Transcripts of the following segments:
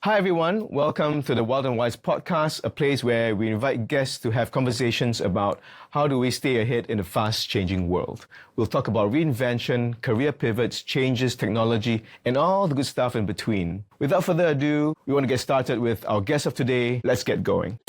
Hi everyone, welcome to the Wild and Wise podcast, a place where we invite guests to have conversations about how do we stay ahead in a fast-changing world. We'll talk about reinvention, career pivots, changes, technology, and all the good stuff in between. Without further ado, we want to get started with our guest of today. Let's get going.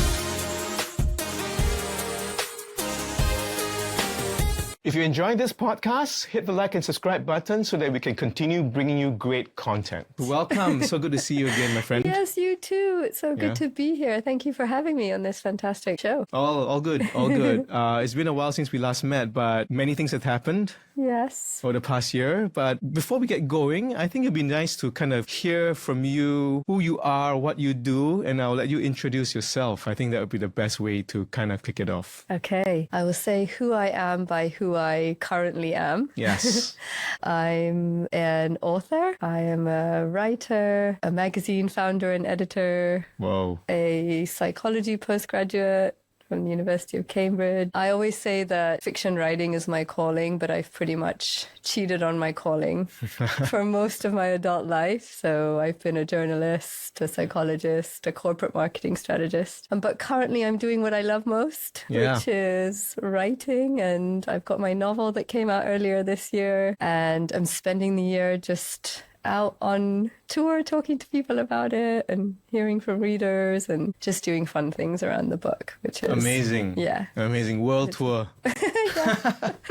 If you're enjoying this podcast, hit the like and subscribe button so that we can continue bringing you great content. Welcome. So good to see you again, my friend. Yes, you too. It's so good to be here. Thank you for having me on this fantastic show. All good, all good. It's been a while since we last met, but many things have happened. Yes. For the past year. But before we get going, I think it'd be nice to kind of hear from you who you are, what you do, and I'll let you introduce yourself. I think that would be the best way to kind of kick it off. Okay. I will say who I am by who I currently am. Yes. I'm an author. I am a writer, a magazine founder and editor. Whoa. A psychology postgraduate from the University of Cambridge. I always say that fiction writing is my calling, but I've pretty much cheated on my calling for most of my adult life. So I've been a journalist, a psychologist, a corporate marketing strategist. But currently I'm doing what I love most, which is writing. And I've got my novel that came out earlier this year. And I'm spending the year just out on tour talking to people about it and hearing from readers and just doing fun things around the book, which is amazing. Yeah. Amazing. World tour.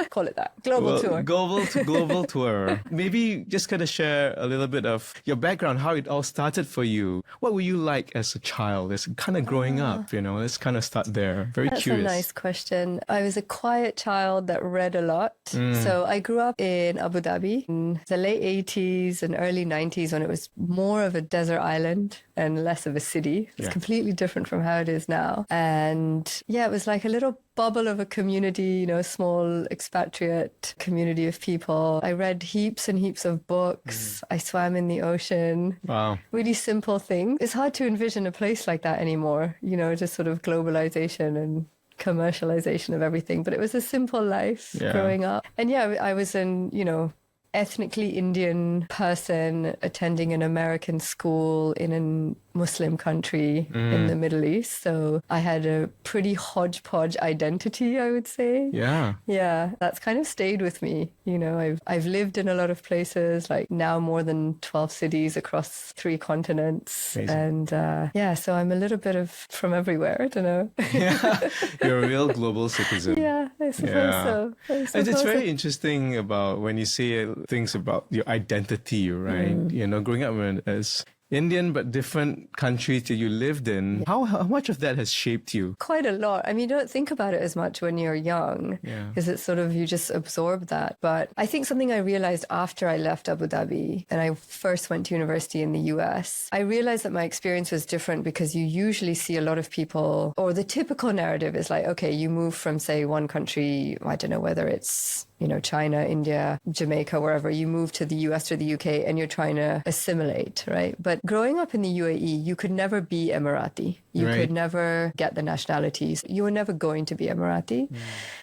Call it that. Global tour. Global tour. Maybe just kind of share a little bit of your background, how it all started for you. What were you like as a child, as kind of growing up, you know? Let's kind of start there. Very curious. That's a nice question. I was a quiet child that read a lot. So I grew up in Abu Dhabi in the late 80s and early 90s when it was more of a desert island and less of a city. It's completely different from how it is now. And yeah, it was like a little bubble of a community, you know, a small expatriate community of people. I read heaps and heaps of books. I swam in the ocean. Wow. Really simple things. It's hard to envision a place like that anymore, you know, just sort of globalization and commercialization of everything. But it was a simple life growing up. And yeah, I was an, you know, ethnically Indian person attending an American school in a Muslim country in the Middle East. So I had a pretty hodgepodge identity, I would say. Yeah. Yeah, that's kind of stayed with me. You know, I've lived in a lot of places, like now more than 12 cities across 3 continents. Amazing. And so I'm a little bit of from everywhere. I don't know. Yeah, you're a real global citizen. Yeah, I suppose so. It's very interesting about when you say things about your identity, right? You know, growing up as Indian, but different countries that you lived in. How much of that has shaped you? Quite a lot. I mean, you don't think about it as much when you're young because it's sort of, you just absorb that. But I think something I realized after I left Abu Dhabi and I first went to university in the US, I realized that my experience was different because you usually see a lot of people, or the typical narrative is like, okay, you move from, say, one country, I don't know whether it's, you know, China, India, Jamaica, wherever, you move to the US or the UK and you're trying to assimilate, right? But growing up in the UAE, you could never be Emirati. You could never get the nationalities. You were never going to be Emirati.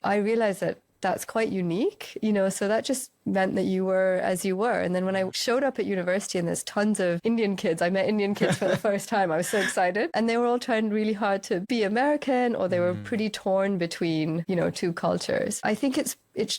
I realized that that's quite unique, you know, so that just meant that you were as you were. And then when I showed up at university and there's tons of Indian kids, I met Indian kids for the first time. I was so excited. And they were all trying really hard to be American, or they were pretty torn between, you know, 2 cultures. I think it's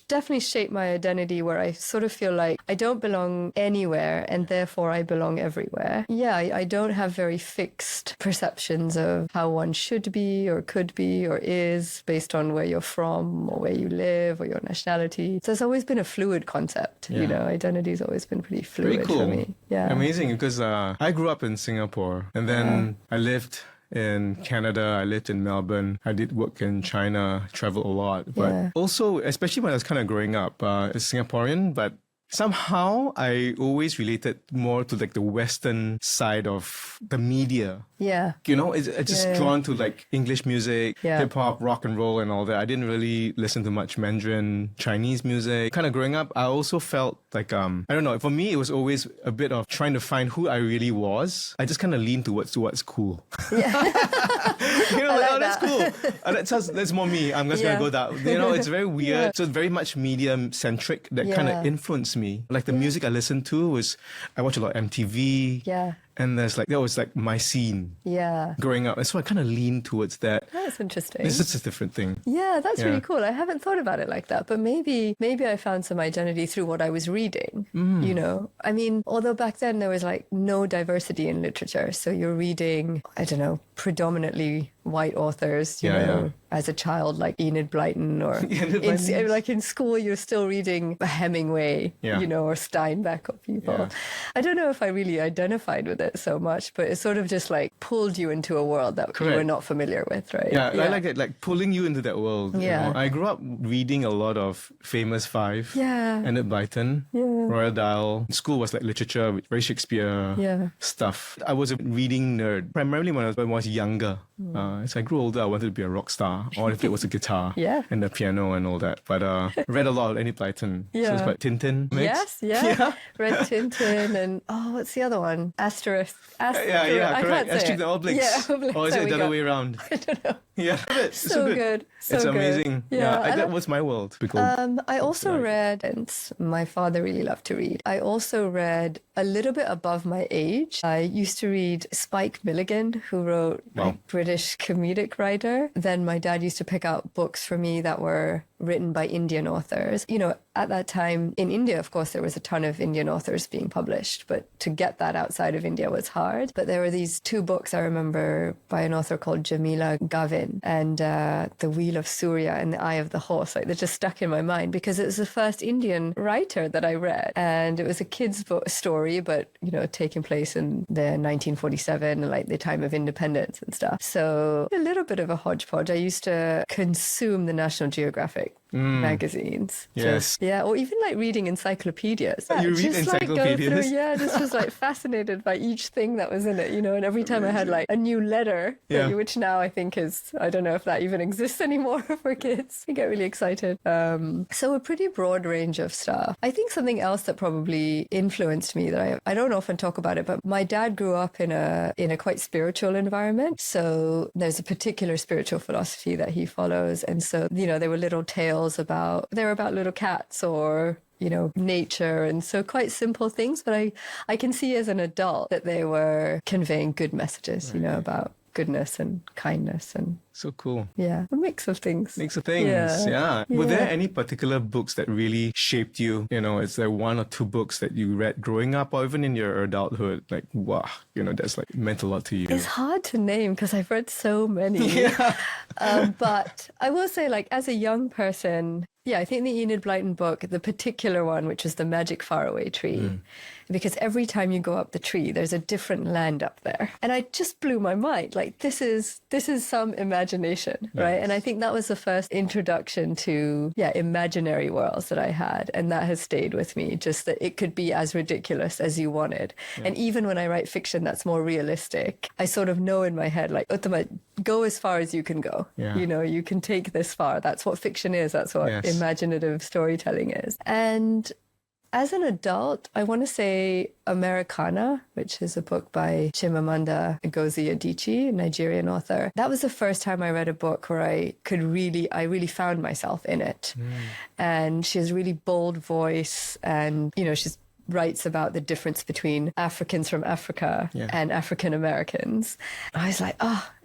definitely shaped my identity, where I sort of feel like I don't belong anywhere and therefore I belong everywhere. Yeah, I don't have very fixed perceptions of how one should be or could be or is based on where you're from or where you live or your nationality. So it's always been a fluid concept. You know, identity's always been pretty fluid for me. Yeah. Amazing, because I grew up in Singapore and then I lived in Canada, I lived in Melbourne. I did work in China, traveled a lot. But also, especially when I was kind of growing up, as Singaporean, but somehow I always related more to like the Western side of the media. Yeah. You know, it's just drawn to like English music, hip hop, rock and roll and all that. I didn't really listen to much Mandarin, Chinese music. Kind of growing up, I also felt like, I don't know, for me, it was always a bit of trying to find who I really was. I just kind of leaned towards what's cool. Yeah. You know, like, oh, that's cool. That's more me. I'm just going to go that. You know, it's very weird. Yeah. So it's very much medium-centric that kind of influenced me. Like the music I listened to was, I watched a lot of MTV. Yeah. And that was like my scene. Yeah. Growing up. And so I kind of leaned towards that. That's interesting. It's just a different thing. Yeah, that's really cool. I haven't thought about it like that, but maybe I found some identity through what I was reading, you know? I mean, although back then there was like no diversity in literature. So you're reading, I don't know, predominantly white authors, you know, as a child, like Enid Blyton, or like in school, you're still reading Hemingway, you know, or Steinbeck or people. Yeah. I don't know if I really identified with it so much, but it sort of just like pulled you into a world that you were not familiar with, right? Yeah, I like it, like pulling you into that world. Yeah. You know? I grew up reading a lot of Famous Five, Enid Blyton, Royal Dahl. School was like literature, very Shakespeare stuff. I was a reading nerd, primarily when I was younger. As I grew older, I wanted to be a rock star, or if it was a guitar and the piano and all that. But read a lot of Enid Blyton. So it's like Tintin. Mix. Yes, read Tintin and what's the other one? Asterisk. Yeah, correct. Asterisk and Obelix. Yeah, Obelix. Or is it the other way around? I don't know. Yeah, so good. It's amazing. Yeah, that was my world. I also read, and my father really loved to read. I also read a little bit above my age. I used to read Spike Milligan, who wrote British comedic writer. Then my dad used to pick out books for me that were written by Indian authors. You know, at that time in India, of course, there was a ton of Indian authors being published, but to get that outside of India was hard. But there were these two books I remember by an author called Jamila Gavin, and The Wheel of Surya and The Eye of the Horse. Like, they're just stuck in my mind because it was the first Indian writer that I read. And it was a kid's book story, but, you know, taking place in the 1947, like the time of independence and stuff. So a little bit of a hodgepodge. I used to consume the National Geographic magazines. Yes. Or even like reading encyclopedias. You read just encyclopedias? Like just was like fascinated by each thing that was in it, you know, and every time I had like a new letter, which now I think is, I don't know if that even exists anymore for kids. I get really excited. So a pretty broad range of stuff. I think something else that probably influenced me that I don't often talk about it, but my dad grew up in a quite spiritual environment. So there's a particular spiritual philosophy that he follows. And so, you know, there were little tales about little cats or, you know, nature. And so quite simple things, but I can see as an adult that they were conveying good messages, you know, about goodness and kindness and so cool. Yeah, a mix of things. Yeah. Were there any particular books that really shaped you? You know, is there one or two books that you read growing up or even in your adulthood? Like, wow, you know, that's like meant a lot to you. It's hard to name because I've read so many. But I will say, like, as a young person, I think the Enid Blyton book, the particular one, which is The Magic Faraway Tree, because every time you go up the tree, there's a different land up there. And I just blew my mind. Like, this is some imagination, right? And I think that was the first introduction to, imaginary worlds that I had. And that has stayed with me, just that it could be as ridiculous as you wanted. And even when I write fiction that's more realistic, I sort of know in my head, like, Uttama, go as far as you can go. You know, you can take this far. That's what fiction is. That's what imaginative storytelling is. And as an adult, I want to say Americana, which is a book by Chimamanda Ngozi Adichie, a Nigerian author. That was the first time I read a book where I really found myself in it. And she has a really bold voice, and, you know, she writes about the difference between Africans from Africa and African Americans. I was like,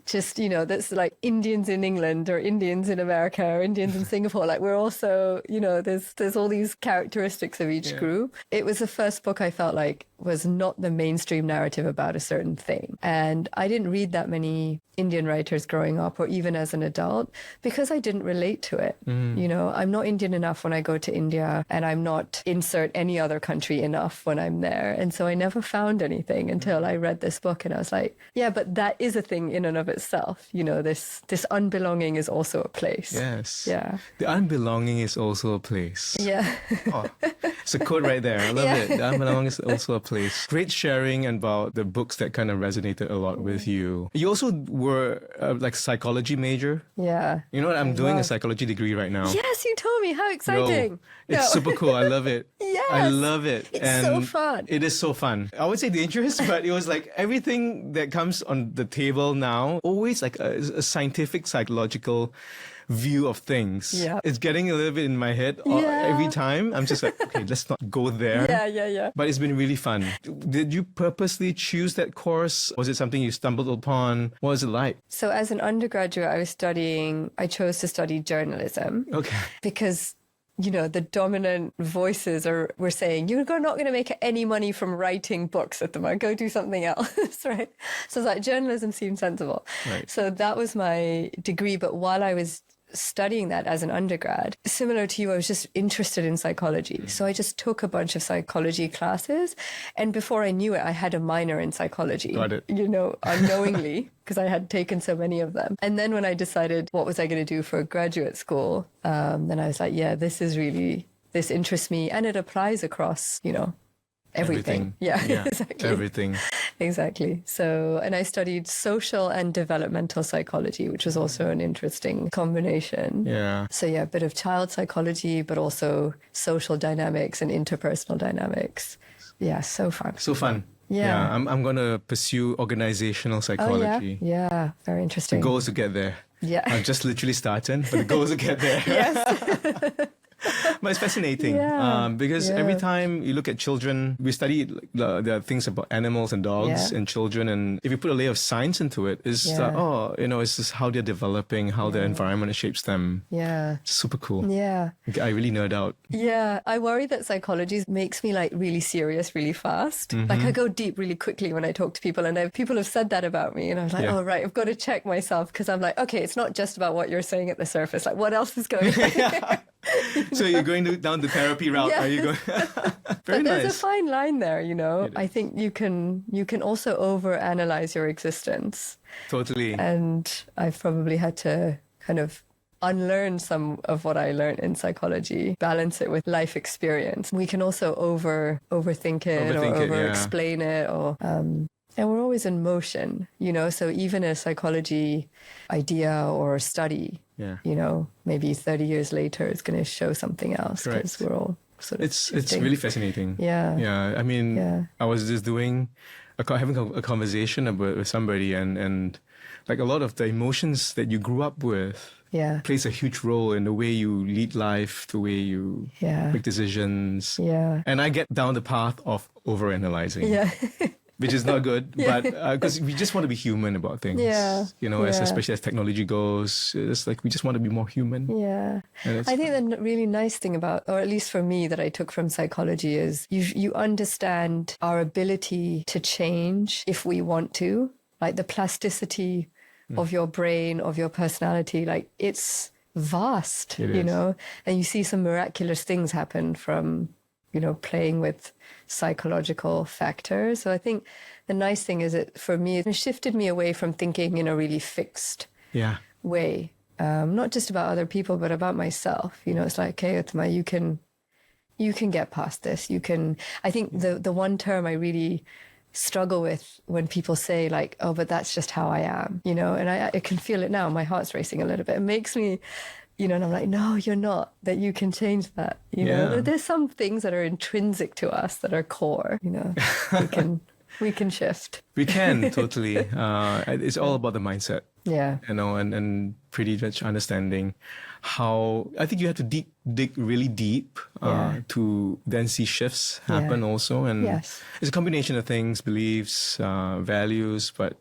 just, you know, that's like Indians in England or Indians in America or Indians in Singapore. Like, we're also, you know, there's all these characteristics of each group. It was the first book I felt like was not the mainstream narrative about a certain thing. And I didn't read that many Indian writers growing up or even as an adult because I didn't relate to it. You know, I'm not Indian enough when I go to India, and I'm not insert any other country enough when I'm there. And so I never found anything until I read this book, and I was like, yeah, but that is a thing in and of itself. You know, this unbelonging is also a place. Yes. Yeah. The unbelonging is also a place. Yeah. It's a quote right there. I love it. The unbelonging is also a place. Great sharing about the books that kind of resonated a lot with you. You also were like psychology major. Yeah. You know what? I'm doing a psychology degree right now. Yes, you told me. How exciting. It's super cool. I love it. Yes. I love it. It's so fun. It is so fun. I would say dangerous, but it was like everything that comes on the table now always like a scientific, psychological view of things. Yeah. It's getting a little bit in my head every time. I'm just like, okay, let's not go there. Yeah. But it's been really fun. Did you purposely choose that course? Was it something you stumbled upon? What was it like? So as an undergraduate, I chose to study journalism. Okay. Because the dominant voices were saying, you're not going to make any money from writing books at the moment. Go do something else, right? So it's like journalism seemed sensible. Right. So that was my degree. But while I was studying that as an undergrad, similar to you, I was just interested in psychology. So I just took a bunch of psychology classes. And before I knew it, I had a minor in psychology. Got it. Unknowingly, because I had taken so many of them. And then when I decided what was I going to do for graduate school, then I was like, this interests me. And it applies across, everything. Yeah, exactly. Everything. Exactly. So, and I studied social and developmental psychology, which was also an interesting combination. Yeah. So a bit of child psychology, but also social dynamics and interpersonal dynamics. Yeah, so fun. So fun. Yeah. I'm going to pursue organizational psychology. Oh, yeah, very interesting. The goal is to get there. Yeah. I'm just literally starting, but the goal is to get there. Yes. But it's fascinating because every time you look at children, we study the things about animals and dogs and children, and if you put a layer of science into it, it's it's just how they're developing, how their environment shapes them. Yeah. Super cool. Yeah. I really nerd out. Yeah. I worry that psychology makes me like really serious really fast. Like I go deep really quickly when I talk to people, and people have said that about me, and I was like, oh, right, I've got to check myself, because I'm like, okay, it's not just about what you're saying at the surface. Like, what else is going on? So you're going down the therapy route. Yeah. Are you going? Very but nice. There's a fine line there, I think you can also overanalyze your existence. Totally. And I've probably had to kind of unlearn some of what I learned in psychology, balance it with life experience. We can also overthink it or over-explain it, or and we're always in motion, so even a psychology idea or study, maybe 30 years later, it's going to show something else, because we're all sort of It's really fascinating. Yeah. I mean, I was just having a conversation with somebody, and like a lot of the emotions that you grew up with plays a huge role in the way you lead life, the way you make decisions. Yeah. And I get down the path of overanalyzing. Yeah. Which is not good, but because we just want to be human about things. Yeah. Especially as technology goes, it's like we just want to be more human. Yeah. I think the really nice thing about, or at least for me, that I took from psychology is you understand our ability to change if we want to, like the plasticity of your brain, of your personality, like it's vast, and you see some miraculous things happen from playing with psychological factors. So I think the nice thing is for me, it shifted me away from thinking in a really fixed way, not just about other people, but about myself. It's like, okay, Uttama, you can get past this. I think the one term I really struggle with when people say like, oh, but that's just how I am, and I can feel it now. My heart's racing a little bit. It makes me and I'm like, no, you're not, that you can change that. There's some things that are intrinsic to us that are core, we can shift. We can, totally. It's all about the mindset. Yeah. And pretty much understanding how, I think you have to dig really deep to then see shifts happen also. And it's a combination of things, beliefs, values, but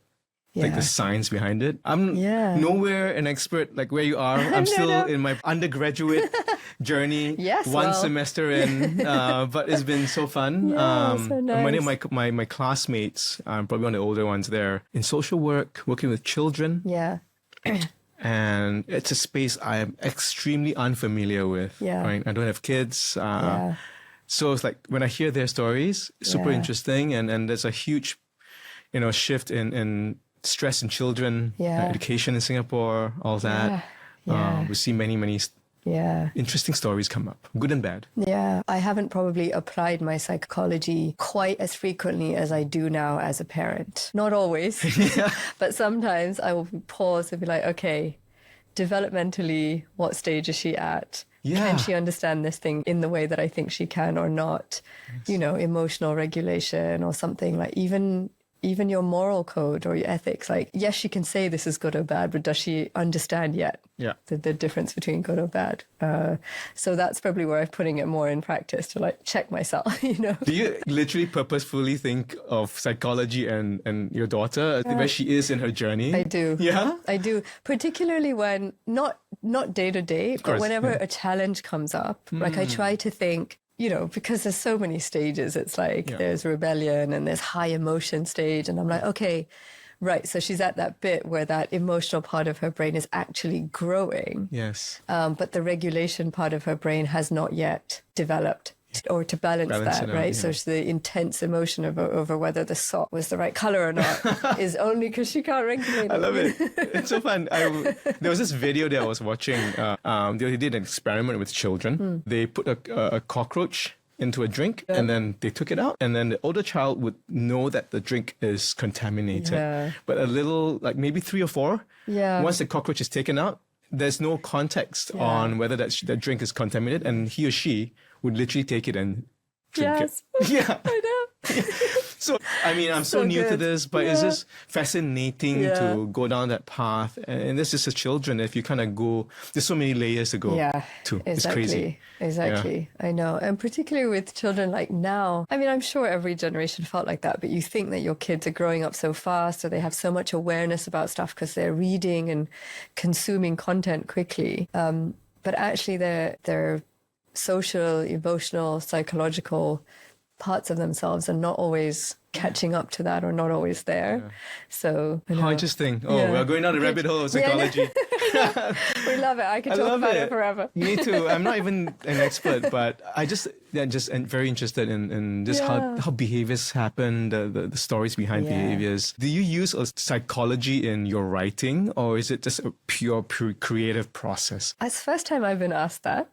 like the science behind it. I'm nowhere an expert like where you are. I'm still in my undergraduate journey. One semester in, but it's been so fun. So nice. Many of my classmates, probably one of the older ones there, in social work, working with children. Yeah. And it's a space I am extremely unfamiliar with. Yeah. Right? I don't have kids. So it's like when I hear their stories, super interesting. And there's a huge, shift in stress in children, education in Singapore, all that. We see many interesting stories come up, good and bad. Yeah, I haven't probably applied my psychology quite as frequently as I do now as a parent. Not always, but sometimes I will pause and be like, okay, developmentally, what stage is she at? Can she understand this thing in the way that I think she can or not? Emotional regulation or something, like even even your moral code or your ethics. Like, yes, she can say this is good or bad, but does she understand yet the difference between good or bad? So that's probably where I'm putting it more in practice to like check myself, you know. Do you literally purposefully think of psychology and your daughter, where she is in her journey? I do. Yeah? I do. Particularly when, not day to day, but whenever a challenge comes up, like I try to think, you know, because there's so many stages, it's like there's rebellion and there's high emotion stage. And I'm like, okay, right. So she's at that bit where that emotional part of her brain is actually growing. Yes. But the regulation part of her brain has not yet developed. Or to balance that, right? So the intense emotion over whether the sock was the right color or not is only because she can't regulate it. I love it. It's so fun. There was this video that I was watching. They did an experiment with children. They put a cockroach into a drink and then they took it out, and then the older child would know that the drink is contaminated. But a little, like maybe 3 or 4, once the cockroach is taken out, there's no context on whether that drink is contaminated, and he or she would literally take it and drink it. Yeah. I know. So, I mean, I'm so new to this, but it's just fascinating to go down that path. And this is as children, if you kind of go, there's so many layers to go to. It's crazy. Exactly. I know. And particularly with children like now, I mean, I'm sure every generation felt like that, but you think that your kids are growing up so fast, or they have so much awareness about stuff because they're reading and consuming content quickly. But actually their social, emotional, psychological parts of themselves are not always catching up to that, or not always there. So how interesting. We're going down the rabbit hole of psychology. We love it. I could talk about it forever. Me too. I'm not even an expert, but I just very interested in just how behaviors happen, the stories behind behaviors. Do you use psychology in your writing, or is it just a pure creative process? It's the first time I've been asked that.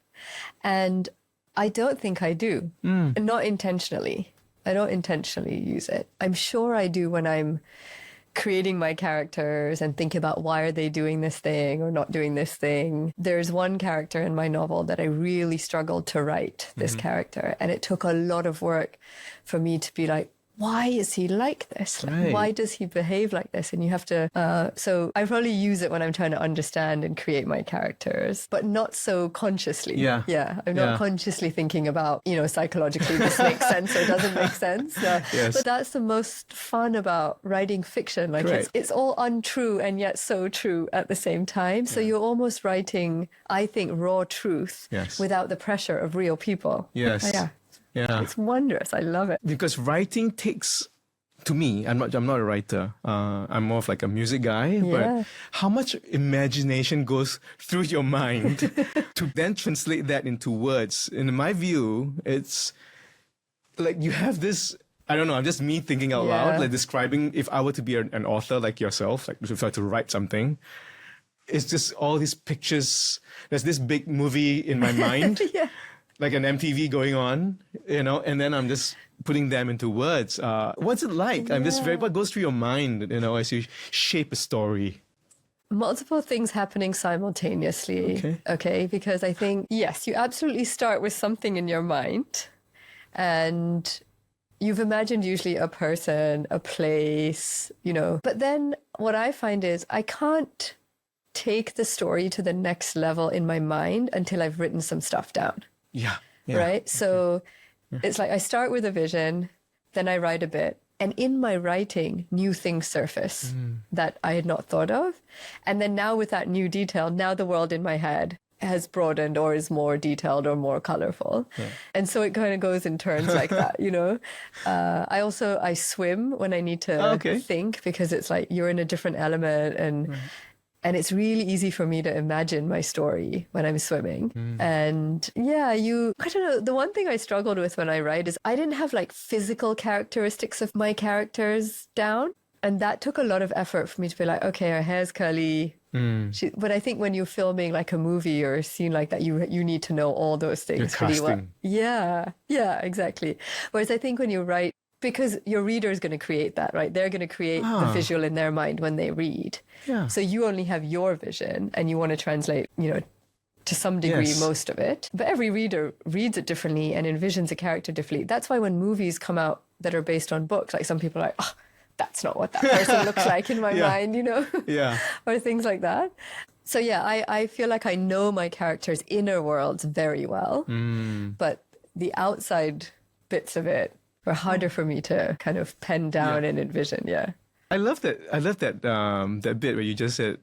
And I don't think I do. Not intentionally. I don't intentionally use it. I'm sure I do when I'm creating my characters and think about why are they doing this thing or not doing this thing. There's one character in my novel that I really struggled to write, this character. And it took a lot of work for me to be like, why is he like this? Like, why does he behave like this? And you have to, so I probably use it when I'm trying to understand and create my characters, but not so consciously. I'm not consciously thinking about, you know, psychologically, this makes sense or doesn't make sense. But that's the most fun about writing fiction. Like it's all untrue and yet so true at the same time. So you're almost writing, I think, raw truth without the pressure of real people. Yeah, it's wondrous. I love it. Because writing takes, to me, I'm not a writer. I'm more of like a music guy. But how much imagination goes through your mind to then translate that into words? In my view, it's like you have this, I don't know, I'm just me thinking out loud, like describing, if I were to be an author like yourself, like if I were to write something, it's just all these pictures. There's this big movie in my mind. Like an MTV going on, you know, and then I'm just putting them into words. What's it like? I'm just what goes through your mind, you know, as you shape a story? Multiple things happening simultaneously. Okay, because I think, yes, you absolutely start with something in your mind, and you've imagined usually a person, a place, you know. But then what I find is I can't take the story to the next level in my mind until I've written some stuff down. Right? So it's like I start with a vision, then I write a bit. And in my writing, new things surface that I had not thought of. And then now with that new detail, now the world in my head has broadened or is more detailed or more colorful. And so it kind of goes in turns like that, you know. I swim when I need to think, because it's like you're in a different element, and it's really easy for me to imagine my story when I'm swimming. And I don't know, the one thing I struggled with when I write is I didn't have like physical characteristics of my characters down. And that took a lot of effort for me to be like, okay, her hair's curly. But I think when you're filming like a movie or a scene like that, you need to know all those things pretty well. Yeah, exactly. Whereas I think when you write, because your reader is going to create that, right? They're going to create the visual in their mind when they read. So you only have your vision, and you want to translate, you know, to some degree, most of it. But every reader reads it differently and envisions a character differently. That's why when movies come out that are based on books, like some people are like, that's not what that person looks like in my mind, Yeah. or things like that. So yeah, I feel like I know my character's inner worlds very well, but the outside bits of it are harder for me to kind of pen down and envision. Yeah. I love that. That bit where you just said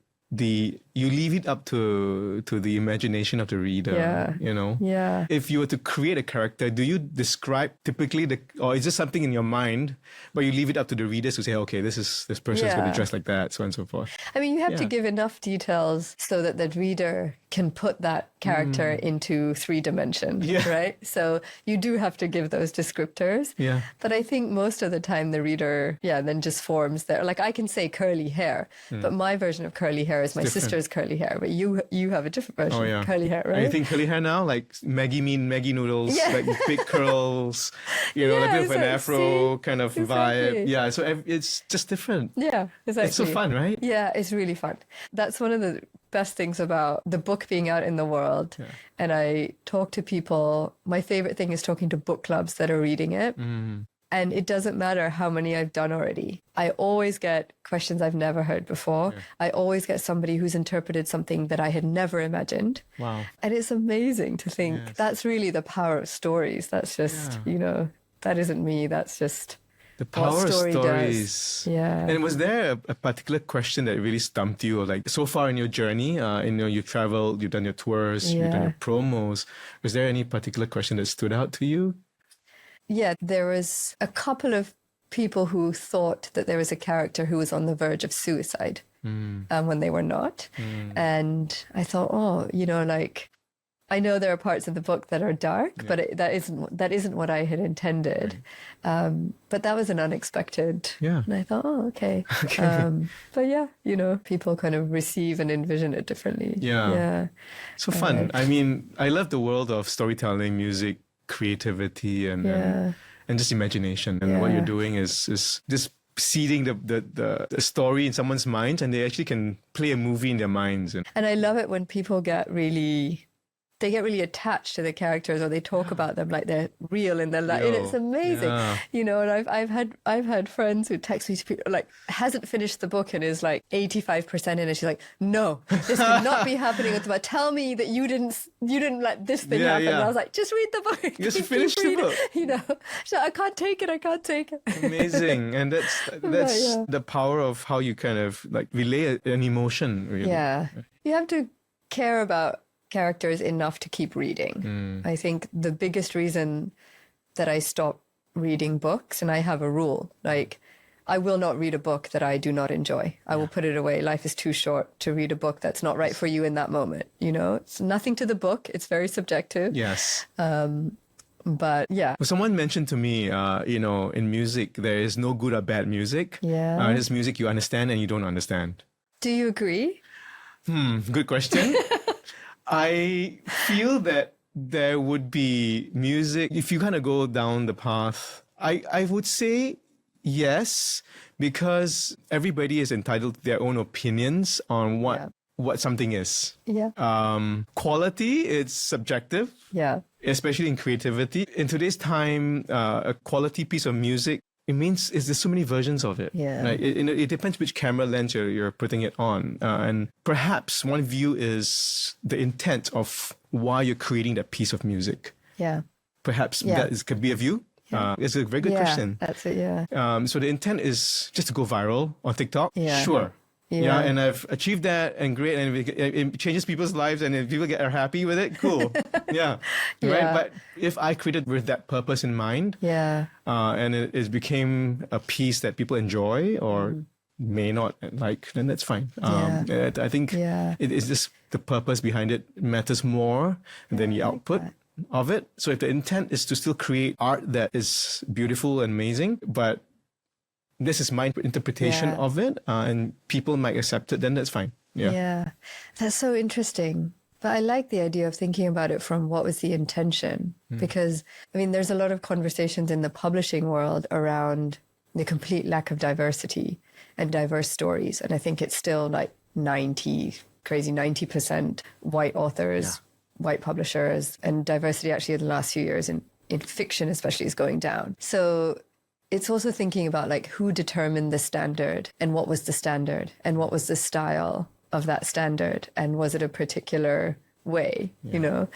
you leave it up to the imagination of the reader. Yeah. Yeah. If you were to create a character, do you describe typically or is this something in your mind, but you leave it up to the readers to say, okay, this person's going to dress like that, so on and so forth. I mean, you have to give enough details so that the reader can put that character into 3 dimensions, right? So you do have to give those descriptors. Yeah. But I think most of the time the reader, then just forms their, like I can say curly hair, but my version of curly hair is my sister's curly hair, but you have a different version of curly hair, right? Anything curly hair now? Like Maggie noodles, like big curls, like a bit of an afro kind of vibe. Yeah, so it's just different. Yeah, exactly. It's so fun, right? Yeah, it's really fun. That's one of the best things about the book being out in the world. Yeah. And I talk to people. My favorite thing is talking to book clubs that are reading it. And it doesn't matter how many I've done already. I always get questions I've never heard before. Yeah. I always get somebody who's interpreted something that I had never imagined. Wow. And it's amazing to think that's really the power of stories. That's just, that isn't me. That's just the power of stories. Does. Yeah. And was there a particular question that really stumped you? Or like so far in your journey, you traveled, you've done your tours, you've done your promos. Was there any particular question that stood out to you? Yeah, there was a couple of people who thought that there was a character who was on the verge of suicide when they were not. And I thought, I know there are parts of the book that are dark, but that isn't what I had intended. But that was an unexpected. Yeah. And I thought, okay. But people kind of receive and envision it differently. Yeah. So fun. I mean, I love the world of storytelling, music, creativity and just imagination, and what you're doing is just seeding the story in someone's mind, and they actually can play a movie in their minds. And I love it when people get really attached to the characters, or they talk about them like they're real in their life. And it's amazing, and I've had friends who text me, like, hasn't finished the book and is like 85% in it. She's like, no, this cannot be happening. Uttama. Tell me that you didn't let this thing happen. And I was like, just read the book. Just finish the book. So I can't take it. Amazing. And that's the power of how you kind of like relay an emotion, really. Yeah. You have to care about characters enough to keep reading. I think the biggest reason that I stopped reading books, and I have a rule, like, I will not read a book that I do not enjoy. I will put it away. Life is too short to read a book that's not right for you in that moment. It's nothing to the book. It's very subjective. Yes. But yeah. Well, someone mentioned to me, in music, there is no good or bad music. Yeah. There's music you understand and you don't understand. Do you agree? Good question. I feel that there would be music, if you kind of go down the path, I would say yes, because everybody is entitled to their own opinions on what something is. Yeah. Quality, it's subjective. Yeah. Especially in creativity. In today's time, a quality piece of music, it means there's so many versions of it. Yeah. Right? It depends which camera lens you're putting it on. And perhaps one view is the intent of why you're creating that piece of music. Yeah. Perhaps that could be a view. Yeah. It's a very good question. That's it, yeah. So the intent is just to go viral on TikTok. Yeah. Sure. Yeah. And I've achieved that, and great, and it changes people's lives, and if people are happy with it, cool. Right? But if I created with that purpose in mind, and it became a piece that people enjoy or may not like, then that's fine. I think it is just the purpose behind it matters more than the output of it. So if the intent is to still create art that is beautiful and amazing, but this is my interpretation of it, and people might accept it, then that's fine. Yeah, that's so interesting. But I like the idea of thinking about it from what was the intention, because, I mean, there's a lot of conversations in the publishing world around the complete lack of diversity and diverse stories. And I think it's still like 90% white authors, white publishers, and diversity actually in the last few years in fiction especially is going down. So it's also thinking about like who determined the standard and what was the standard and what was the style of that standard and was it a particular way, you know?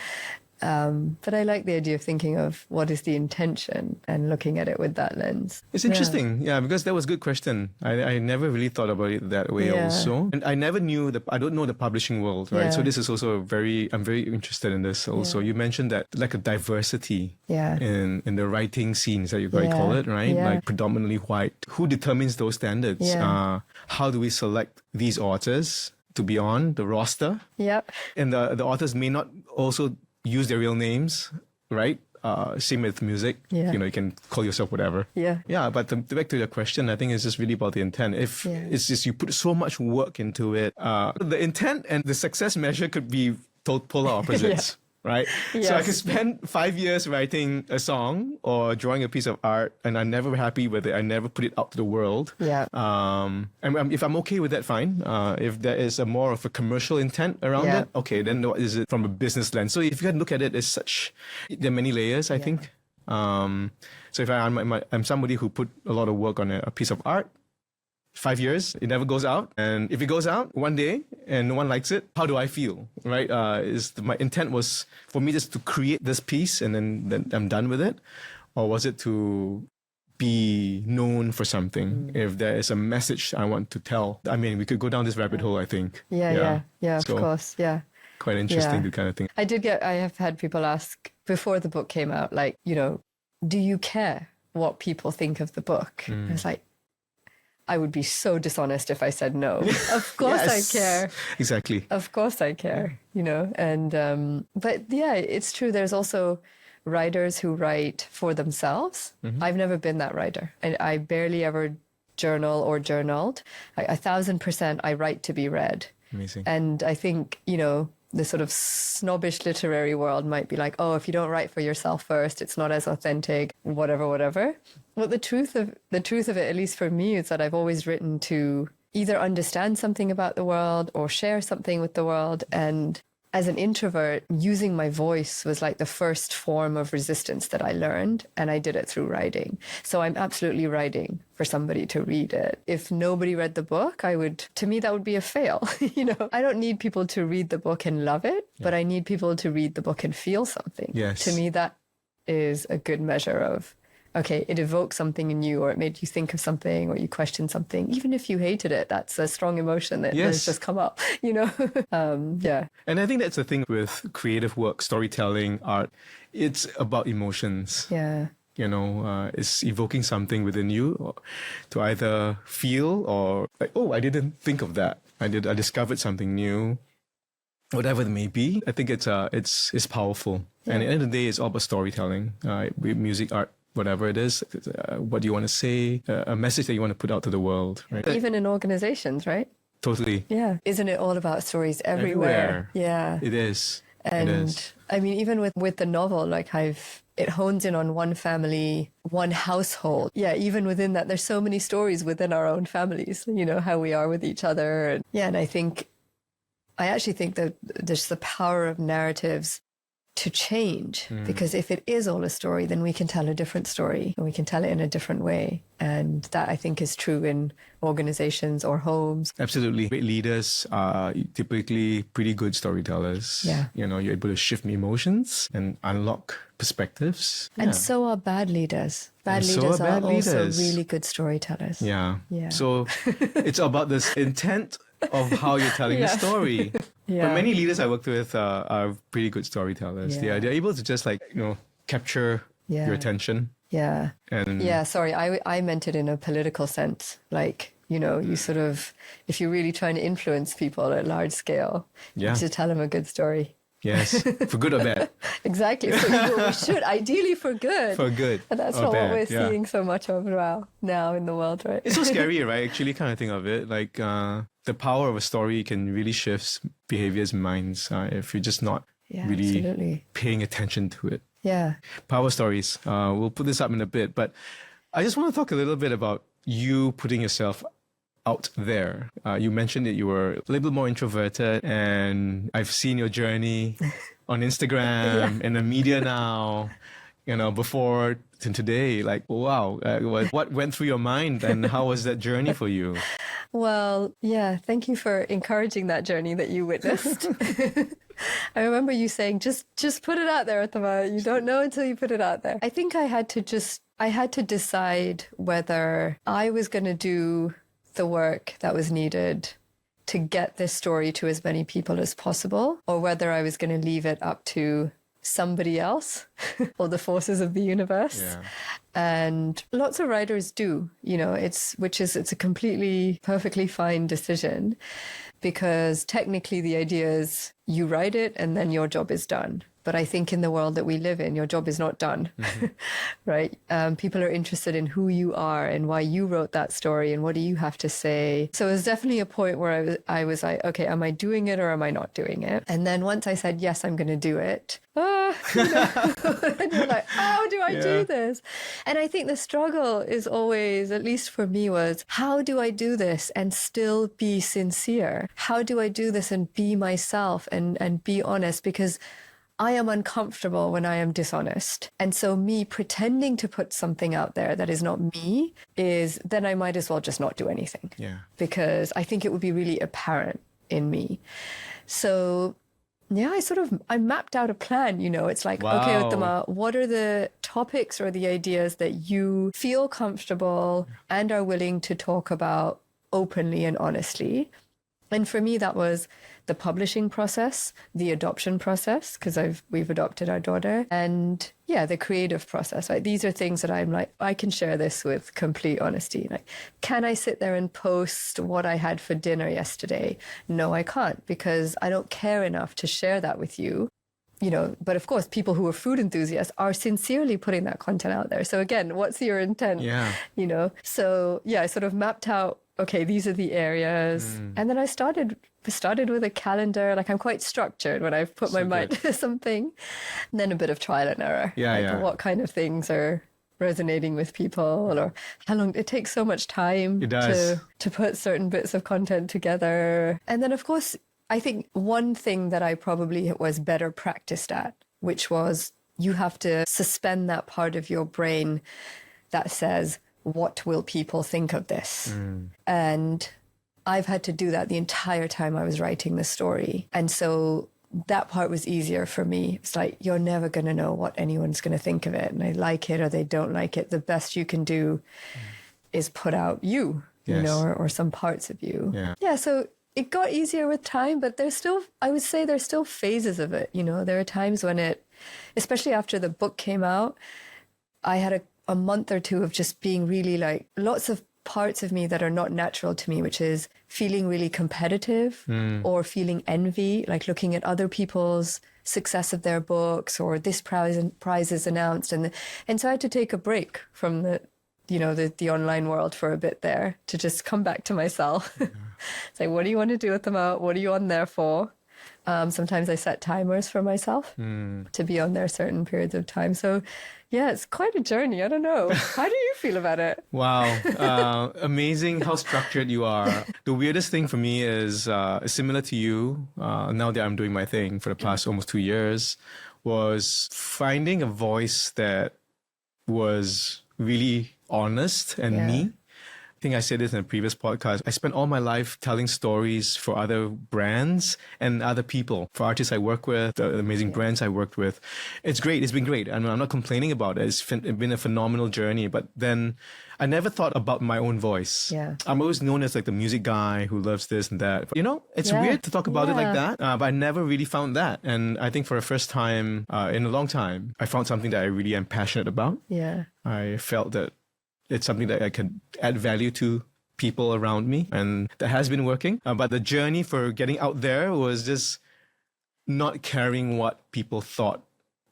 But I like the idea of thinking of what is the intention and looking at it with that lens. It's interesting, because that was a good question. I never really thought about it that way also. And I never knew, I don't know the publishing world, right? So this is also I'm very interested in this also. You mentioned that like a diversity in the writing scenes that you probably call it, right? Like predominantly white. Who determines those standards? How do we select these authors to be on the roster? And the authors may not also use their real names, right? Same with music. You know, you can call yourself whatever. But back to the question, I think it's just really about the intent. If it's just you put so much work into it, the intent and the success measure could be polar opposites. Right? So I could spend 5 years writing a song or drawing a piece of art and I'm never happy with it. I never put it out to the world. And if I'm okay with that, fine. If there is a more of a commercial intent around it, okay, then what is it from a business lens? So if you can look at it as such, there are many layers, I think. So if I'm somebody who put a lot of work on a piece of art, 5 years, it never goes out. And if it goes out one day and no one likes it, how do I feel, right? My intent was for me just to create this piece and then I'm done with it? Or was it to be known for something? If there is a message I want to tell. I mean, we could go down this rabbit hole, I think. Of course, Quite interesting to kind of think. I have had people ask before the book came out, like, you know, do you care what people think of the book? I was like, I would be so dishonest if I said no. Of course I care. Exactly. Of course I care, you know. And but it's true. There's also writers who write for themselves. I've never been that writer. I barely ever journal or journaled. 1,000% I write to be read. Amazing. And I think, you know, the sort of snobbish literary world might be like, oh, if you don't write for yourself first, it's not as authentic, whatever. But the truth of it, at least for me, is that I've always written to either understand something about the world or share something with the world. And as an introvert, using my voice was like the first form of resistance that I learned, and I did it through writing. So I'm absolutely writing for somebody to read it. If nobody read the book, to me, that would be a fail. You know, I don't need people to read the book and love it, but I need people to read the book and feel something. To me, that is a good measure of, okay, it evoked something in you, or it made you think of something, or you questioned something. Even if you hated it, that's a strong emotion that has just come up, you know? And I think that's the thing with creative work, storytelling, art. It's about emotions. You know, it's evoking something within you to either feel or like, oh, I didn't think of that. I discovered something new. Whatever it may be, I think it's powerful. And at the end of the day, it's all about storytelling, music, art, whatever it is, what do you want to say, a message that you want to put out to the world, right? Even in organizations, right? Totally. Yeah. Isn't it all about stories everywhere? Yeah. It is. And it is. I mean, even with the novel, like it hones in on one family, one household. Yeah, even within that, there's so many stories within our own families, you know, how we are with each other. And I actually think that there's the power of narratives to change, because if it is all a story, then we can tell a different story and we can tell it in a different way. And that, I think, is true in organizations or homes. Absolutely. Great leaders are typically pretty good storytellers. You know, you're able to shift emotions and unlock perspectives. And so are bad leaders. Bad leaders are also really good storytellers. So it's about this intent of how you're telling a story. But many leaders I worked with are pretty good storytellers. They're able to just capture your attention. Sorry, I meant it in a political sense. Like, you know, you sort of, if you're really trying to influence people at large scale, you should tell them a good story. Yes, for good or bad. Exactly. We should, ideally for good. For good. And that's not what we're seeing so much of now in the world, right? It's so scary, right? Actually, kind of think of it. Like, the power of a story can really shift behaviors and minds if you're just not really paying attention to it. Power stories. We'll put this up in a bit, but I just want to talk a little bit about you putting yourself out there. You mentioned that you were a little bit more introverted, and I've seen your journey on Instagram and the media now. before to today? Like, wow, what went through your mind and how was that journey for you? Well, yeah, thank you for encouraging that journey that you witnessed. I remember you saying, just put it out there, Uttama. You don't know until you put it out there. I think I had to decide whether I was going to do the work that was needed to get this story to as many people as possible, or whether I was going to leave it up to somebody else or the forces of the universe. Yeah. And lots of writers do, it's a completely perfectly fine decision, because technically the idea is you write it and then your job is done. But I think in the world that we live in, your job is not done, right? People are interested in who you are and why you wrote that story and what do you have to say. So it was definitely a point where I was like, okay, am I doing it or am I not doing it? And then once I said, yes, I'm going to do it. And you're like, how do I do this? And I think the struggle is always, at least for me, was how do I do this and still be sincere? How do I do this and be myself and be honest? Because I am uncomfortable when I am dishonest. And so me pretending to put something out there that is not me then I might as well just not do anything. Yeah. Because I think it would be really apparent in me. So yeah, I mapped out a plan, It's like, wow. Okay, Uttama, what are the topics or the ideas that you feel comfortable and are willing to talk about openly and honestly? And for me, that was the publishing process, the adoption process, because we've adopted our daughter, and the creative process. Right? These are things that I'm like, I can share this with complete honesty. Like, can I sit there and post what I had for dinner yesterday? No, I can't, because I don't care enough to share that with you. But of course, people who are food enthusiasts are sincerely putting that content out there. So again, what's your intent? Yeah. So I sort of mapped out, okay, these are the areas. And then I started with a calendar. Like, I'm quite structured when I've put my mind to something. And then a bit of trial and error. What kind of things are resonating with people, or how long it takes so much time to put certain bits of content together. And then, of course, I think one thing that I probably was better practiced at, which was you have to suspend that part of your brain that says, what will people think of this? And I've had to do that the entire time I was writing the story. And so that part was easier for me. It's like, you're never going to know what anyone's going to think of it. And they like it or they don't like it. The best you can do is put out you, or some parts of you. Yeah. So it got easier with time, but I would say there's still phases of it. There are times when especially after the book came out, I had a month or two of just being really like lots of parts of me that are not natural to me, which is feeling really competitive or feeling envy, like looking at other people's success of their books or this prize is announced. And so I had to take a break from the online world for a bit there to just come back to myself. It's like, what do you want to do with them out? What are you on there for? Sometimes I set timers for myself to be on there certain periods of time. So yeah, it's quite a journey. I don't know. How do you feel about it? Wow. Amazing how structured you are. The weirdest thing for me is similar to you, now that I'm doing my thing for the past almost 2 years, was finding a voice that was really honest and me. I think I said this in a previous podcast. I spent all my life telling stories for other brands and other people, for artists I work with, the amazing brands I worked with. It's great. It's been great. I'm not complaining about it. It's been a phenomenal journey. But then I never thought about my own voice. Yeah. I'm always known as like the music guy who loves this and that. But, it's weird to talk about it like that. But I never really found that. And I think for the first time in a long time, I found something that I really am passionate about. Yeah. I felt that it's something that I can add value to people around me, and that has been working. But the journey for getting out there was just not caring what people thought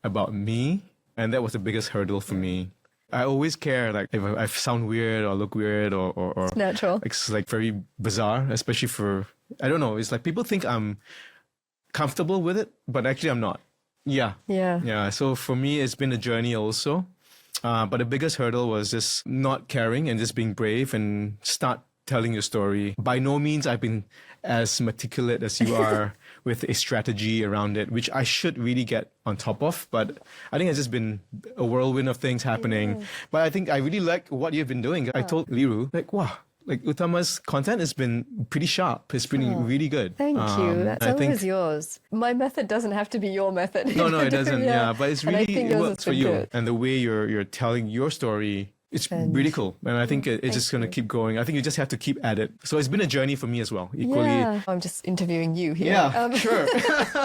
about me, and that was the biggest hurdle for me. I always care, like if I sound weird or look weird or it's natural. It's like very bizarre, especially for, I don't know, it's like people think I'm comfortable with it, but actually I'm not. Yeah. So for me, it's been a journey also. But the biggest hurdle was just not caring and just being brave and start telling your story. By no means I've been as meticulous as you are with a strategy around it, which I should really get on top of. But I think it's just been a whirlwind of things happening. Yeah. But I think I really like what you've been doing. I told Liru, like, wow, like Uttama's content has been pretty sharp. It's been really good. Thank you. That's always yours. My method doesn't have to be your method. No, it doesn't. Yeah, but it's really, it works for you. Good. And the way you're telling your story, it's really cool. And I think it's just going to keep going. I think you just have to keep at it. So it's been a journey for me as well, equally. Yeah. I'm just interviewing you here. Yeah, sure.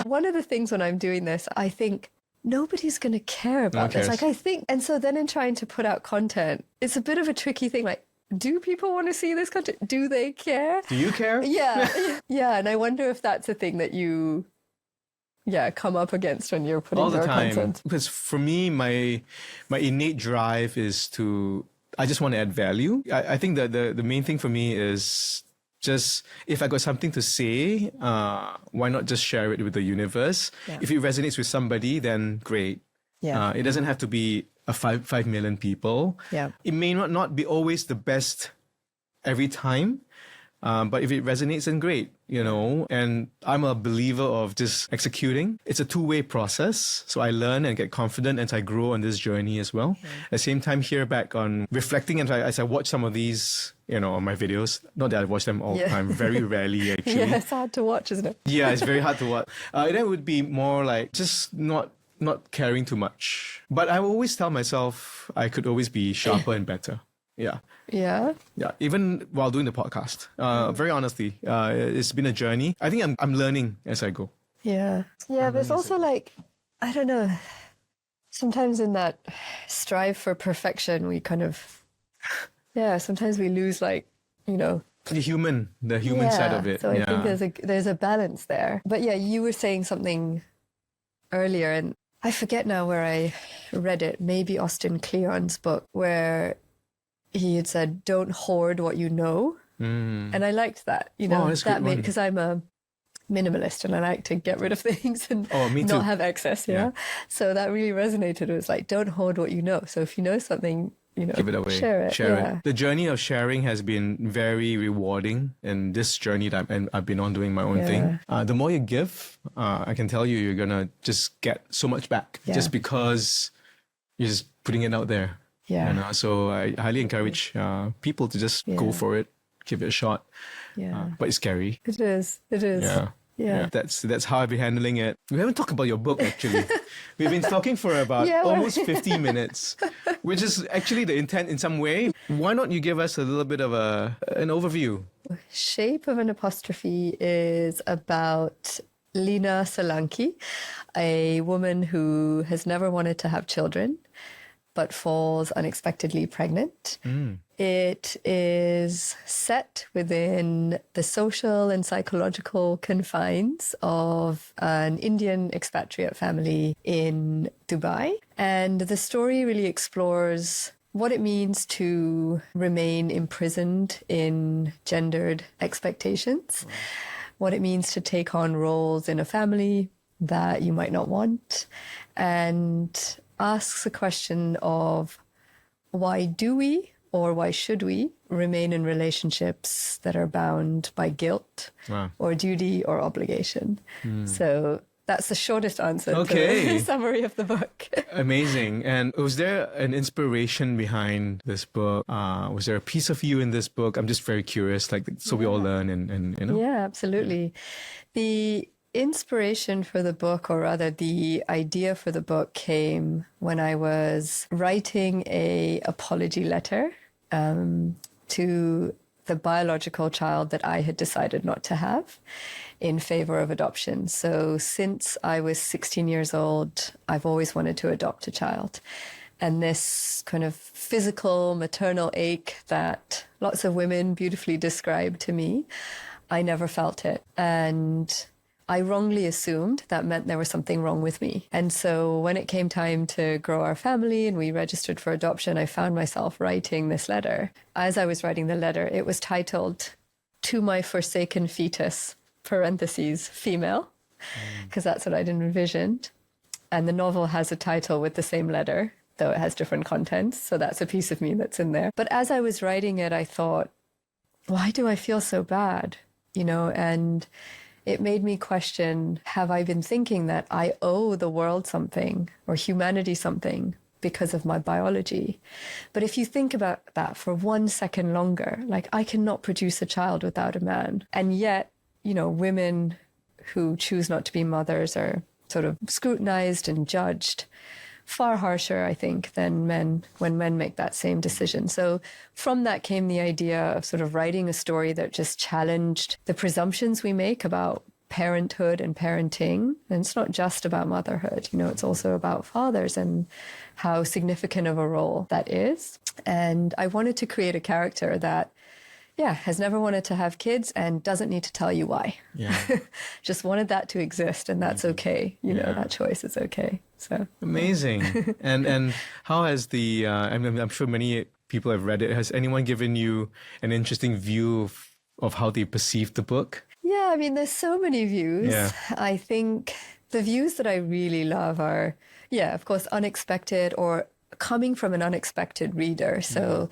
One of the things when I'm doing this, I think nobody's going to care about this. Like I think, and so then in trying to put out content, it's a bit of a tricky thing. Like, do people want to see this content? Do they care? Do you care? Yeah. Yeah. And I wonder if that's a thing that you come up against when you're putting all the your time. content. Because for me, my innate drive is I just want to add value. I think that the main thing for me is just, if I got something to say, why not just share it with the universe? Yeah. If it resonates with somebody, then great. Yeah. It doesn't have to be a 5 million people. Yeah. It may not be always the best every time, but if it resonates, then great, and I'm a believer of just executing. It's a two-way process. So I learn and get confident as I grow on this journey as well. At the same time, here back on reflecting, and as I watch some of these, on my videos, not that I watch them all the time, very rarely actually. Yeah, it's hard to watch, isn't it? Yeah, it's very hard to watch. Then would be more like just not caring too much. But I always tell myself I could always be sharper and better. Yeah. Yeah. Yeah. Even while doing the podcast, very honestly, it's been a journey. I think I'm learning as I go. Yeah. Yeah. But it's also like, I don't know, sometimes in that strive for perfection, we kind of, sometimes we lose the human side of it. So I think there's a balance there. But yeah, you were saying something earlier, and I forget now where I read it, maybe Austin Kleon's book, where he had said, don't hoard what you know. And I liked that, that made, because I'm a minimalist and I like to get rid of things and not have excess, So that really resonated. It was like, don't hoard what you know. So if you know something, give it away. Share it. The journey of sharing has been very rewarding in this journey that I've been on doing my own thing. The more you give, I can tell you're going to just get so much back just because you're just putting it out there. Yeah. So I highly encourage people to just go for it, give it a shot. Yeah. But it's scary. It is. Yeah. That's how I've been handling it. We haven't talked about your book, actually. We've been talking for about almost 50 minutes, which is actually the intent in some way. Why don't you give us a little bit of an overview? Shape of an Apostrophe is about Lina Solanki, a woman who has never wanted to have children, but falls unexpectedly pregnant. It is set within the social and psychological confines of an Indian expatriate family in Dubai. And the story really explores what it means to remain imprisoned in gendered expectations, what it means to take on roles in a family that you might not want, and asks a question of why do we or why should we remain in relationships that are bound by guilt or duty or obligation? So that's the shortest answer to the summary of the book. Amazing. And was there an inspiration behind this book? Was there a piece of you in this book? I'm just very curious, so we all learn and Yeah, absolutely. The inspiration for the book, or rather the idea for the book, came when I was writing a apology letter to the biological child that I had decided not to have in favor of adoption. So since I was 16 years old, I've always wanted to adopt a child. And this kind of physical maternal ache that lots of women beautifully describe to me, I never felt it. And I wrongly assumed that meant there was something wrong with me. And so when it came time to grow our family and we registered for adoption, I found myself writing this letter. As I was writing the letter, it was titled, "To My Forsaken Fetus," parentheses, female, because that's what I'd envisioned. And the novel has a title with the same letter, though it has different contents. So that's a piece of me that's in there. But as I was writing it, I thought, why do I feel so bad? And it made me question, have I been thinking that I owe the world something or humanity something because of my biology? But if you think about that for 1 second longer, like I cannot produce a child without a man. And yet, women who choose not to be mothers are sort of scrutinized and judged far harsher, I think, than men when men make that same decision. So from that came the idea of sort of writing a story that just challenged the presumptions we make about parenthood and parenting. And it's not just about motherhood, it's also about fathers and how significant of a role that is. And I wanted to create a character that has never wanted to have kids and doesn't need to tell you why. Yeah. Just wanted that to exist, and that's okay. That choice is okay. So amazing. And how has I'm sure many people have read it. Has anyone given you an interesting view of how they perceived the book? Yeah, there's so many views. Yeah. I think the views that I really love are, of course, unexpected or coming from an unexpected reader. So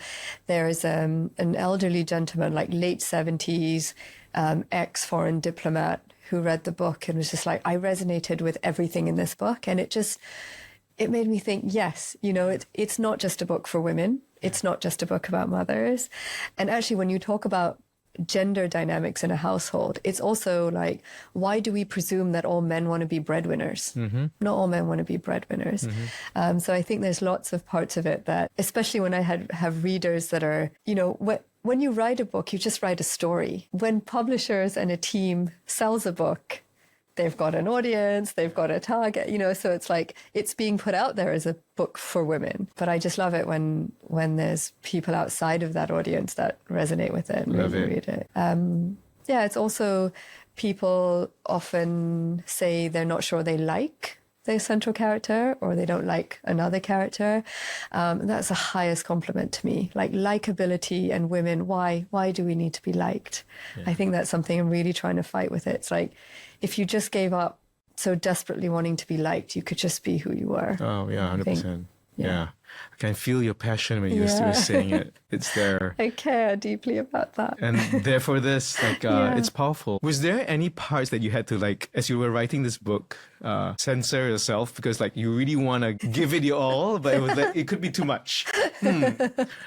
there's an elderly gentleman, like late 70s, ex-foreign diplomat, who read the book and was just like, I resonated with everything in this book. And it made me think, yes, it's not just a book for women. It's not just a book about mothers. And actually, when you talk about gender dynamics in a household, it's also like, why do we presume that all men want to be breadwinners? Mm-hmm. Not all men want to be breadwinners. Mm-hmm. So I think there's lots of parts of it that, especially when I have readers that are, when you write a book, you just write a story. When publishers and a team sells a book, they've got an audience, they've got a target, so it's like it's being put out there as a book for women. But I just love it when there's people outside of that audience that resonate with it and really read it. It's also, people often say they're not sure they like the central character or they don't like another character. That's the highest compliment to me. Like likability and women, why do we need to be liked? Yeah. I think that's something I'm really trying to fight with it. It's like, if you just gave up so desperately wanting to be liked, you could just be who you were. Oh, yeah, 100%. Yeah. I can feel your passion when you're saying it. It's there. I care deeply about that. And therefore this, it's powerful. Was there any parts that you had to, as you were writing this book, censor yourself? Because, you really want to give it your all, but it could be too much.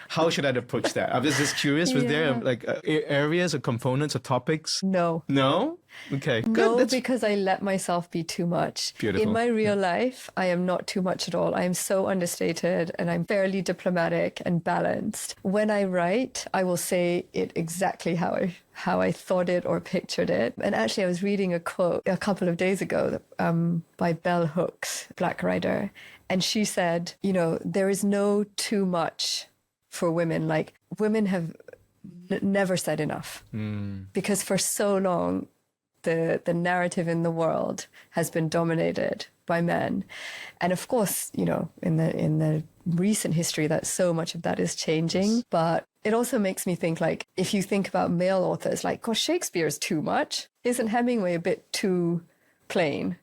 How should I approach that? I was just curious. Was there, areas or components or topics? No. No? Okay. No, good. because I let myself be too much. Beautiful. In my real life, I am not too much at all. I am so understated and I'm fairly diplomatic and balanced. When I write, I will say it exactly how I thought it or pictured it. And actually, I was reading a quote a couple of days ago by Bell Hooks, Black writer. And she said, there is no too much for women. Like, women have never said enough. Because for so long, the narrative in the world has been dominated by men. And of course, in the recent history, that so much of that is changing. Yes. But it also makes me think, if you think about male authors, gosh, Shakespeare's too much. Isn't Hemingway a bit too plain?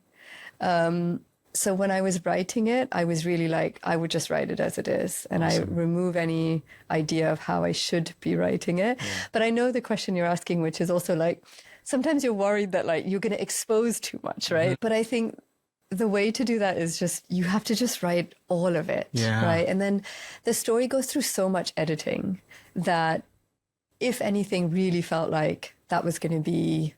So when I was writing it, I was really I would just write it as it is. And awesome. I remove any idea of how I should be writing it. Yeah. But I know the question you're asking, which is also sometimes you're worried that you're going to expose too much, right? Mm-hmm. But I think the way to do that is you have to just write all of it, right? And then the story goes through so much editing that if anything really felt like that was going to be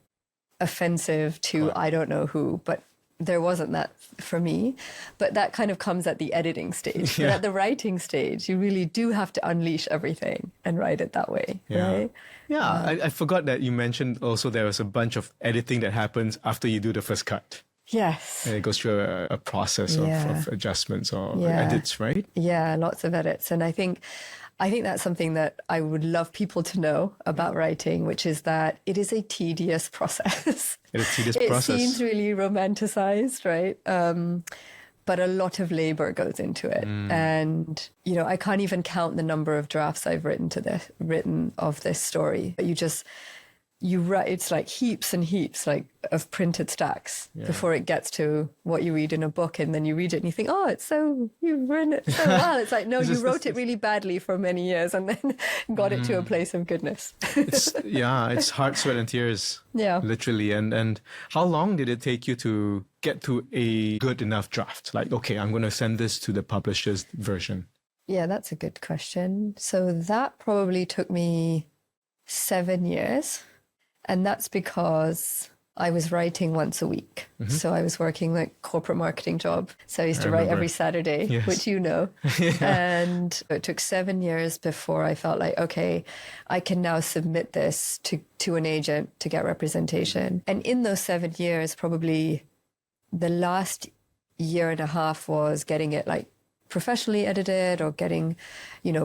offensive to I don't know who, but there wasn't that for me. But that kind of comes at the editing stage. Yeah. But at the writing stage, you really do have to unleash everything and write it that way, right? Yeah, I forgot that you mentioned also there was a bunch of editing that happens after you do the first cut. Yes. And it goes through a process of adjustments or edits, right? Yeah, lots of edits. And I think that's something that I would love people to know about writing, which is that it is a tedious process. It's a tedious process. It seems really romanticized, right? But a lot of labor goes into it. And, I can't even count the number of drafts I've written of this story. But you write, it's like heaps and heaps like of printed stacks before it gets to what you read in a book, and then you read it and you think, oh, you've written it so well. It's like, no, you wrote it really badly for many years and then got it to a place of goodness. It's heart, sweat and tears. Yeah. Literally. And how long did it take you to get to a good enough draft? Like, okay, I'm going to send this to the publisher's version. Yeah, that's a good question. So that probably took me 7 years. And that's because I was writing once a week. Mm-hmm. So I was working like corporate marketing job. So I used to write every Saturday, which you know. And it took 7 years before I felt like, okay, I can now submit this to an agent to get representation. And in those 7 years, probably the last year and a half was getting it like professionally edited or getting,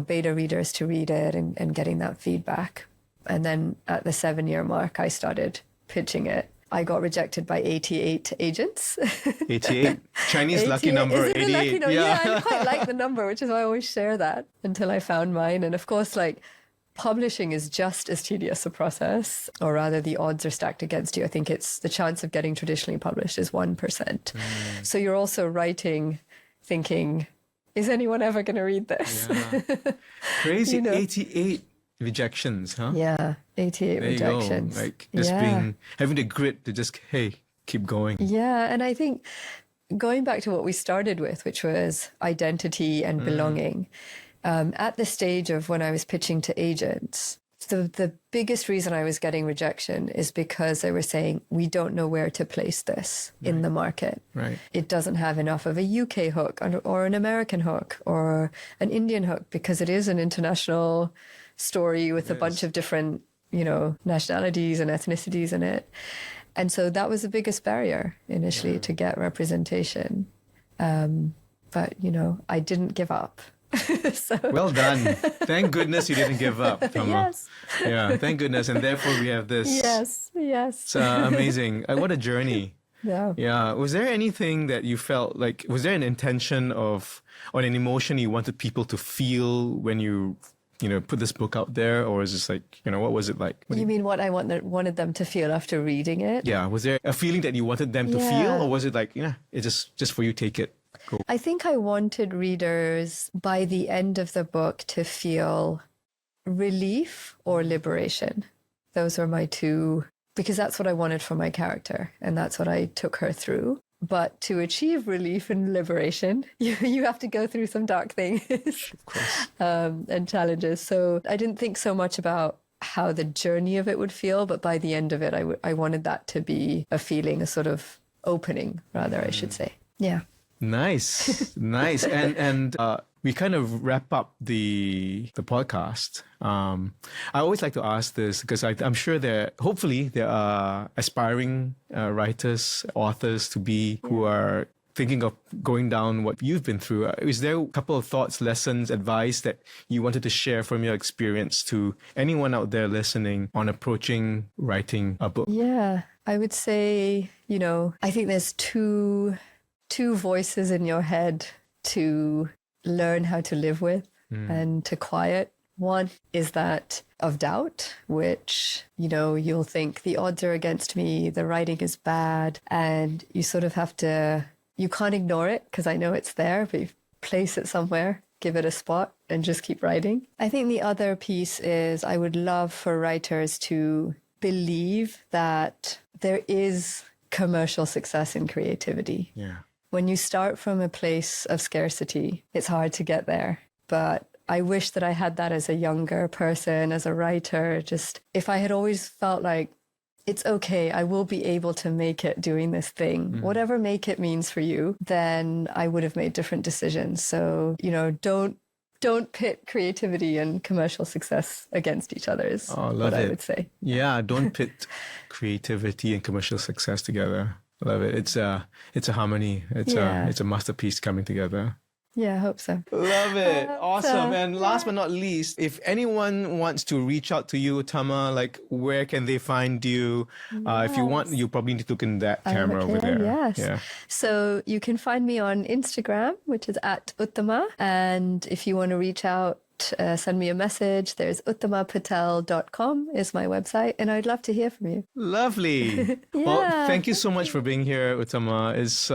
beta readers to read it and getting that feedback. And then at the 7-year mark, I started pitching it. I got rejected by 88 agents. 88? Chinese lucky number, 88. Lucky number? Yeah, I quite like the number, which is why I always share that until I found mine. And of course, like, publishing is just as tedious a process, or rather the odds are stacked against you. I think it's the chance of getting traditionally published is 1%. So you're also writing, thinking, is anyone ever going to read this? Yeah. Crazy, 88 rejections, huh? Yeah, 88 there rejections. You go. Like just having the grit to just, hey, keep going. Yeah, and I think going back to what we started with, which was identity and belonging, at the stage of when I was pitching to agents, the biggest reason I was getting rejection is because they were saying, we don't know where to place this in the market. Right. It doesn't have enough of a UK hook or an American hook or an Indian hook, because it is an international story with a bunch of different, nationalities and ethnicities in it. And so that was the biggest barrier initially to get representation. But, I didn't give up. So. Well done. Thank goodness you didn't give up, Uttama. Yes. Yeah, thank goodness. And therefore we have this. Yes. It's amazing. What a journey. Yeah. Yeah. Was there anything that you felt like, was there an intention or an emotion you wanted people to feel when you put this book out there? Or is this like, what was it like? You mean what I wanted them to feel after reading it? Yeah. Was there a feeling that you wanted them to feel? Or was it like, it's just for you, take it? Cool. I think I wanted readers by the end of the book to feel relief or liberation. Those were my two, because that's what I wanted for my character. And that's what I took her through. But to achieve relief and liberation, you have to go through some dark things of course. And challenges. So I didn't think so much about how the journey of it would feel, but by the end of it, I wanted that to be a feeling, a sort of opening, rather, I should say. Yeah. Nice. And we kind of wrap up the podcast. I always like to ask this because I'm sure hopefully there are aspiring writers, authors to be who are thinking of going down what you've been through. Is there a couple of thoughts, lessons, advice that you wanted to share from your experience to anyone out there listening on approaching writing a book? Yeah, I would say, I think there's two voices in your head to learn how to live with and to quiet. One is that of doubt, which, you'll think the odds are against me, the writing is bad, and you sort of have to, you can't ignore it because I know it's there, but you place it somewhere, give it a spot and just keep writing. I think the other piece is I would love for writers to believe that there is commercial success in creativity. Yeah. When you start from a place of scarcity, it's hard to get there. But I wish that I had that as a younger person, as a writer. Just if I had always felt like it's okay, I will be able to make it doing this thing, whatever make it means for you, then I would have made different decisions. So, don't pit creativity and commercial success against each other is what I would say. Yeah, don't pit creativity and commercial success together. Love it. It's a harmony. It's a masterpiece coming together. Yeah, I hope so. Love it. Awesome. And last but not least, if anyone wants to reach out to you, Uttama, like where can they find you? If you want, you probably need to look in that camera over there. Yes. Yeah. So you can find me on Instagram, which is @Uttama. And if you want to reach out send me a message. There's uttamapatel.com is my website, and I'd love to hear from you. Lovely. Well, thank you so much for being here, Uttama. It's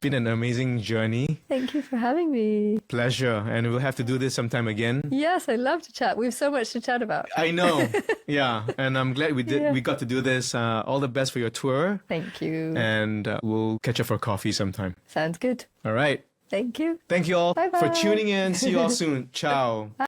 been an amazing journey. Thank you for having me. Pleasure. And we'll have to do this sometime again. Yes, I'd love to chat. We have so much to chat about. I know. Yeah. And I'm glad we did. We got to do this. All the best for your tour. Thank you. And we'll catch up for coffee sometime. Sounds good. All right. Thank you. Thank you all Bye-bye. for tuning in. See you all soon. Ciao. Bye.